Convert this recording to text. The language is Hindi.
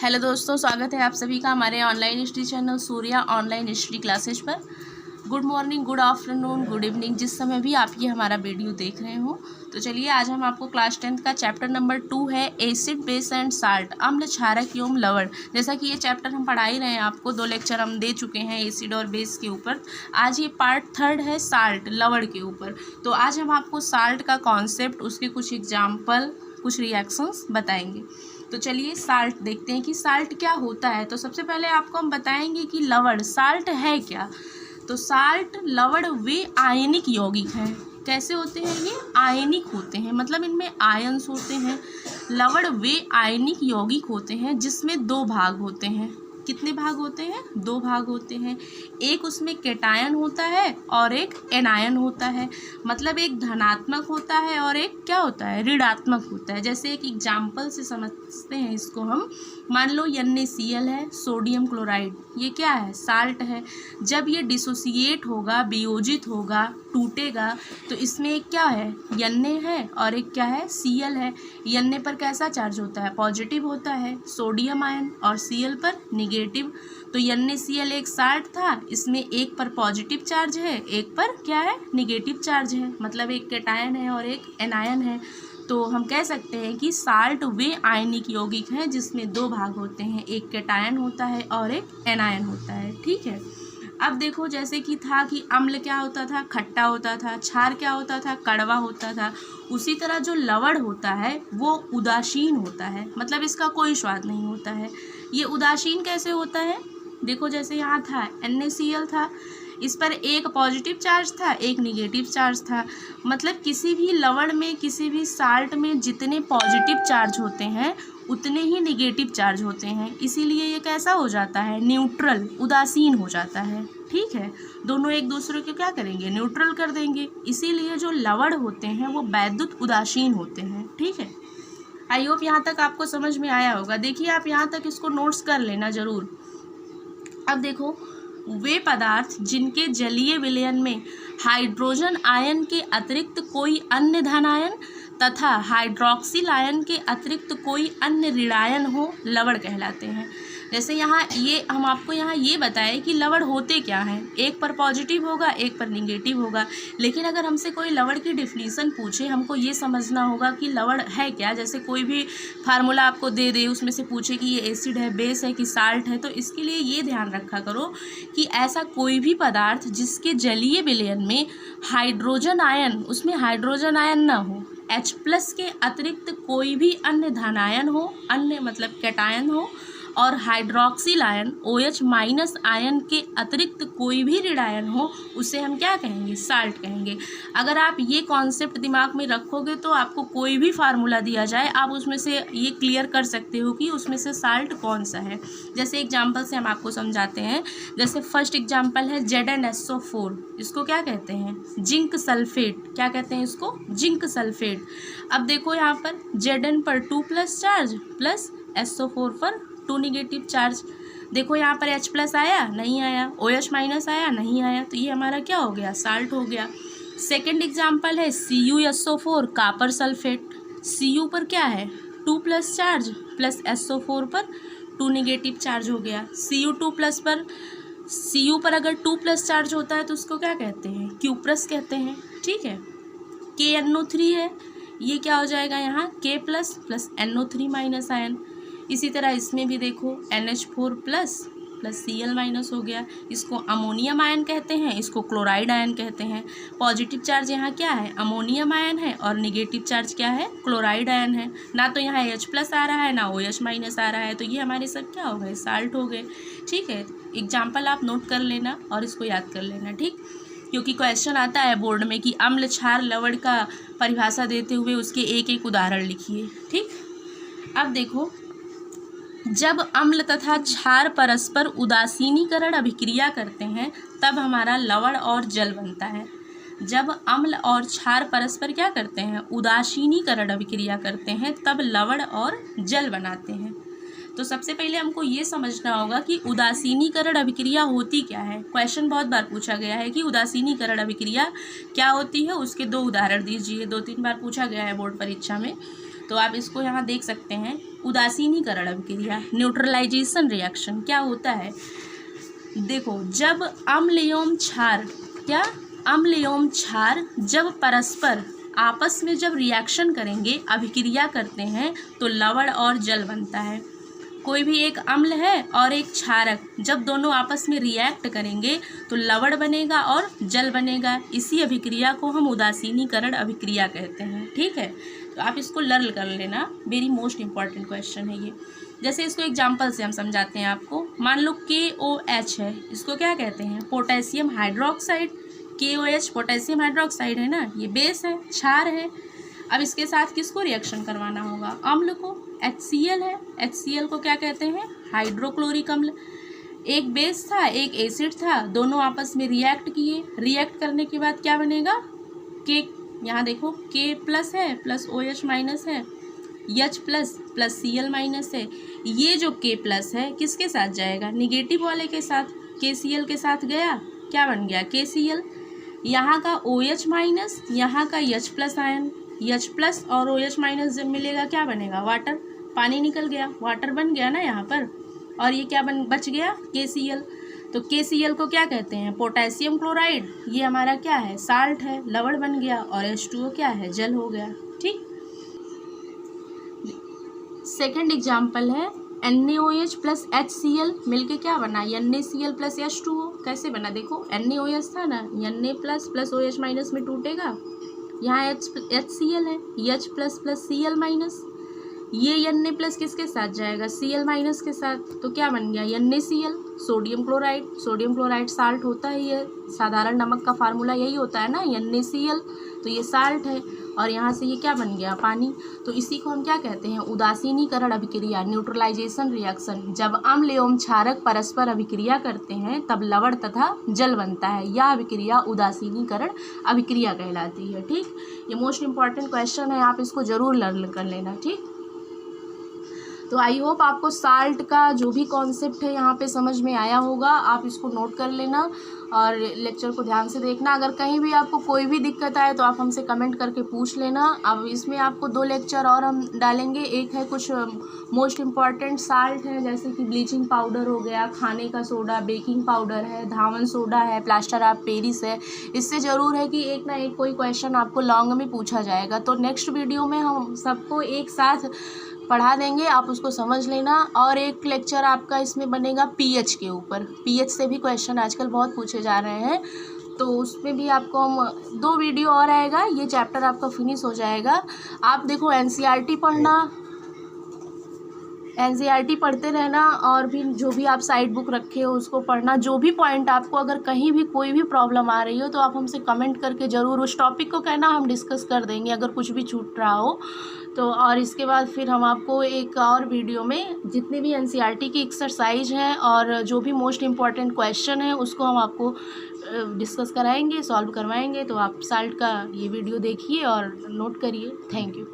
हेलो दोस्तों, स्वागत है आप सभी का हमारे online history channel Surya online history classes पर। Good morning, good afternoon, good evening, जिस समय भी आप ये हमारा वीडियो देख रहे हो। तो चलिए, आज हम आपको क्लास 10th का चैप्टर नंबर 2 है एसिड बेस एंड साल्ट, अम्ल क्षारक एवं लवण। जैसा कि ये चैप्टर हम पढ़ा ही रहे हैं, आपको 2 लेक्चर हम दे चुके हैं एसिड और बेस के ऊपर। आज ये पार्ट 3 है साल्ट, लवण के ऊपर। तो आज हम आपको साल्ट का कॉन्सेप्ट, उसके कुछ एग्जाम्पल, कुछ रिएक्शंस बताएंगे। तो चलिए साल्ट देखते हैं कि साल्ट क्या होता है। तो सबसे पहले आपको हम बताएंगे कि लवण, साल्ट है क्या। तो साल्ट, लवण वे आयनिक यौगिक हैं। कैसे होते हैं ये? आयनिक होते हैं, मतलब इनमें आयंस होते हैं। लवण वे आयनिक यौगिक होते हैं जिसमें 2 भाग होते हैं। कितने भाग होते हैं? 2 भाग होते हैं। एक उसमें कैटायन होता है और एक एनायन होता है। मतलब एक धनात्मक होता है और एक क्या होता है? ऋणात्मक होता है। जैसे एक एग्जाम्पल से समझते हैं इसको हम। मान लो NaCl है, सोडियम क्लोराइड, ये क्या है? साल्ट है। जब ये डिसोसिएट होगा, वियोजित होगा, टूटेगा, तो इसमें एक क्या है? Na है और एक क्या है? Cl है। Na पर कैसा चार्ज होता है? पॉजिटिव होता है, सोडियम आयन, और Cl पर निगेटिव। तो NaCl एक साल्ट था, इसमें एक पर पॉजिटिव चार्ज है, एक पर क्या है? निगेटिव चार्ज है। मतलब एक कैटायन है और एक एनायन है। तो हम कह सकते हैं कि साल्ट वे आयनिक यौगिक हैं जिसमें 2 भाग होते हैं, एक कैटायन होता है और एक एनायन होता है। ठीक है। अब देखो, जैसे कि था कि अम्ल क्या होता था? खट्टा होता था। क्षार क्या होता था? कड़वा होता था। उसी तरह जो लवण होता है वो उदासीन होता है, मतलब इसका कोई स्वाद नहीं होता है। ये उदासीन कैसे होता है? देखो, जैसे यहाँ था NaCl था, इस पर एक पॉजिटिव चार्ज था, एक निगेटिव चार्ज था। मतलब किसी भी लवण में, किसी भी साल्ट में जितने पॉजिटिव चार्ज होते हैं उतने ही निगेटिव चार्ज होते हैं। इसीलिए ये कैसा हो जाता है? न्यूट्रल, उदासीन हो जाता है। ठीक है। दोनों एक दूसरे को क्या करेंगे? न्यूट्रल कर देंगे। इसीलिए जो लवण होते हैं वो वैद्युत उदासीन होते हैं। ठीक है। आई होप यहाँ तक आपको समझ में आया होगा। देखिए, आप यहाँ तक इसको नोट्स कर लेना ज़रूर। अब देखो, वे पदार्थ जिनके जलीय विलयन में हाइड्रोजन आयन के अतिरिक्त कोई अन्य धन आयन तथा हाइड्रोक्सिल आयन के अतिरिक्त कोई अन्य ऋणायन हो, लवण कहलाते हैं। जैसे यहाँ ये हम आपको यहाँ ये बताएं कि लवण होते क्या हैं। एक पर पॉजिटिव होगा, एक पर निगेटिव होगा। लेकिन अगर हमसे कोई लवण की डिफिनीसन पूछे, हमको ये समझना होगा कि लवण है क्या। जैसे कोई भी फार्मूला आपको दे दे, उसमें से पूछे कि ये एसिड है, बेस है कि साल्ट है, तो इसके लिए ये ध्यान रखा करो कि ऐसा कोई भी पदार्थ जिसके जलीय विलयन में हाइड्रोजन आयन, उसमें हाइड्रोजन आयन ना हो, H+ के अतिरिक्त कोई भी अन्य धनायन हो, अन्य मतलब कैटायन हो, और हाइड्रोक्सिल आयन OH- आयन के अतिरिक्त कोई भी ऋणायन हो, उसे हम क्या कहेंगे? साल्ट कहेंगे। अगर आप ये कॉन्सेप्ट दिमाग में रखोगे तो आपको कोई भी फार्मूला दिया जाए, आप उसमें से ये क्लियर कर सकते हो कि उसमें से साल्ट कौन सा है। जैसे एग्जाम्पल से हम आपको समझाते हैं। जैसे फर्स्ट एग्जाम्पल है ZnSO4, इसको क्या कहते हैं? Zinc sulphate. क्या कहते हैं इसको? Zinc sulphate. अब देखो, यहाँ पर Zn पर 2+ चार्ज प्लस SO4 पर 2 निगेटिव चार्ज। देखो, यहाँ पर H+ आया, नहीं आया, OH- आया, नहीं आया, तो ये हमारा क्या हो गया? साल्ट हो गया। सेकेंड एग्जाम्पल है CuSO4, कापर सल्फेट। Cu पर क्या है? 2+ चार्ज प्लस SO4 पर 2 निगेटिव चार्ज हो गया। Cu2+ पर, Cu पर अगर 2+ चार्ज होता है तो उसको क्या कहते हैं? Q+ कहते हैं। ठीक है। KNO3 है, ये क्या हो जाएगा यहाँ? K+ plus NO3- ion. इसी तरह इसमें भी देखो, NH4+ प्लस Cl- हो गया। इसको अमोनियम आयन कहते हैं, इसको क्लोराइड आयन कहते हैं। पॉजिटिव चार्ज यहाँ क्या है? अमोनियम आयन है, और निगेटिव चार्ज क्या है? क्लोराइड आयन है। ना तो यहाँ H+ आ रहा है, ना OH- आ रहा है, तो ये हमारे सब क्या हो गए? साल्ट हो गए। ठीक है। एग्जाम्पल आप नोट कर लेना और इसको याद कर लेना। ठीक, क्योंकि क्वेश्चन आता है बोर्ड में कि अम्ल, क्षार, लवण का परिभाषा देते हुए उसके एक एक उदाहरण लिखिए। ठीक। अब देखो, जब अम्ल तथा क्षार परस्पर उदासीनीकरण अभिक्रिया करते हैं तब हमारा लवण और जल बनता है। जब अम्ल और क्षार परस्पर क्या करते हैं? उदासीनीकरण अभिक्रिया करते हैं, तब लवण और जल बनाते हैं। तो सबसे पहले हमको ये समझना होगा कि उदासीनीकरण अभिक्रिया होती क्या है। क्वेश्चन बहुत बार पूछा गया है कि उदासीनीकरण अभिक्रिया क्या होती है, उसके 2 उदाहरण दीजिए। 2-3 बार पूछा गया है बोर्ड परीक्षा में। तो आप इसको यहाँ देख सकते हैं, उदासीनीकरण अभिक्रिया, न्यूट्रलाइजेशन रिएक्शन क्या होता है। देखो, जब अम्ल एवं क्षार, क्या अम्ल एवं क्षार जब परस्पर आपस में जब रिएक्शन करेंगे, अभिक्रिया करते हैं, तो लवण और जल बनता है। कोई भी एक अम्ल है और एक क्षारक, जब दोनों आपस में रिएक्ट करेंगे तो लवण बनेगा और जल बनेगा। इसी अभिक्रिया को हम उदासीनीकरण अभिक्रिया कहते हैं। ठीक है, तो आप इसको लर्न कर लेना, वेरी मोस्ट इंपॉर्टेंट क्वेश्चन है ये। जैसे इसको एग्जाम्पल से हम समझाते हैं आपको। मान लो KOH है, इसको क्या कहते हैं, potassium hydroxide. KOH potassium hydroxide है ना, ये बेस है, क्षार है। अब इसके साथ किसको रिएक्शन करवाना होगा, अम्ल को। HCl है, HCl को क्या कहते हैं, हाइड्रोक्लोरिक अम्ल। एक बेस था, एक एसिड था, दोनों आपस में रिएक्ट किए। रिएक्ट करने के बाद क्या बनेगा, K, यहाँ देखो K प्लस है प्लस OH माइनस है, H plus plus Cl minus है। ये जो K प्लस है किसके साथ जाएगा, निगेटिव वाले के साथ, KCl के साथ गया, क्या बन गया KCl। यहाँ का OH माइनस, यहाँ का H plus ion, H plus और OH माइनस जब मिलेगा क्या बनेगा, वाटर। पानी निकल गया, वाटर बन गया ना यहाँ पर, और ये क्या बच गया KCl। तो KCl को क्या कहते हैं, पोटेशियम क्लोराइड। ये हमारा क्या है, साल्ट है, लवण बन गया, और H2O क्या है, जल हो गया। ठीक, सेकंड एग्जाम्पल है NaOH प्लस HCl मिलके क्या बना, NaCl प्लस H2O। कैसे बना, देखो NaOH था ना, Na plus plus OH minus में टूटेगा, यहाँ HCl है, H plus plus Cl minus. ये Na प्लस किसके साथ जाएगा, Cl माइनस के साथ, तो क्या बन गया NaCl। Sodium chloride, sodium chloride salt होता ही है, साधारण नमक का फार्मूला यही होता है ना, NaCl, तो ये साल्ट है, और यहाँ से ये क्या बन गया, पानी। तो इसी को हम क्या कहते हैं, उदासीनीकरण अभिक्रिया, न्यूट्रलाइजेशन रिएक्शन। जब अम्ल एवं क्षारक परस्पर अभिक्रिया करते हैं तब लवण तथा जल बनता है। यह अभिक्रिया उदासीनीकरण अभिक्रिया कहलाती है। ठीक, ये मोस्ट इंपॉर्टेंट क्वेश्चन है, आप इसको जरूर लर्न कर लेना। ठीक, तो आई होप आपको साल्ट का जो भी कॉन्सेप्ट है यहाँ पे समझ में आया होगा। आप इसको नोट कर लेना और लेक्चर को ध्यान से देखना। अगर कहीं भी आपको कोई भी दिक्कत आए तो आप हमसे कमेंट करके पूछ लेना। अब इसमें आपको 2 लेक्चर और हम डालेंगे। एक है कुछ मोस्ट इम्पॉर्टेंट साल्ट है, जैसे कि ब्लीचिंग पाउडर हो गया, खाने का सोडा, बेकिंग पाउडर है, धावन सोडा है, प्लास्टर ऑफ पेरिस है। इससे ज़रूर है कि एक ना एक कोई क्वेश्चन आपको लॉन्ग में पूछा जाएगा। तो नेक्स्ट वीडियो में हम सबको एक साथ पढ़ा देंगे, आप उसको समझ लेना। और एक लेक्चर आपका इसमें बनेगा पीएच के ऊपर। पीएच से भी क्वेश्चन आजकल बहुत पूछे जा रहे हैं, तो उसमें भी आपको हम 2 वीडियो और आएगा, ये चैप्टर आपका फिनिश हो जाएगा। आप देखो एनसीईआरटी पढ़ना, एनसीईआरटी पढ़ते रहना, और भी जो भी आप साइड बुक रखे हो उसको पढ़ना। जो भी पॉइंट आपको अगर कहीं भी कोई भी प्रॉब्लम आ रही हो तो आप हमसे कमेंट करके ज़रूर उस टॉपिक को कहना, हम डिस्कस कर देंगे अगर कुछ भी छूट रहा हो तो। और इसके बाद फिर हम आपको एक और वीडियो में जितनी भी एनसीईआरटी की एक्सरसाइज हैं और जो भी मोस्ट इम्पॉर्टेंट क्वेश्चन है उसको हम आपको डिस्कस कराएंगे, सॉल्व करवाएंगे। तो आप साल्ट का ये वीडियो देखिए और नोट करिए। Thank you.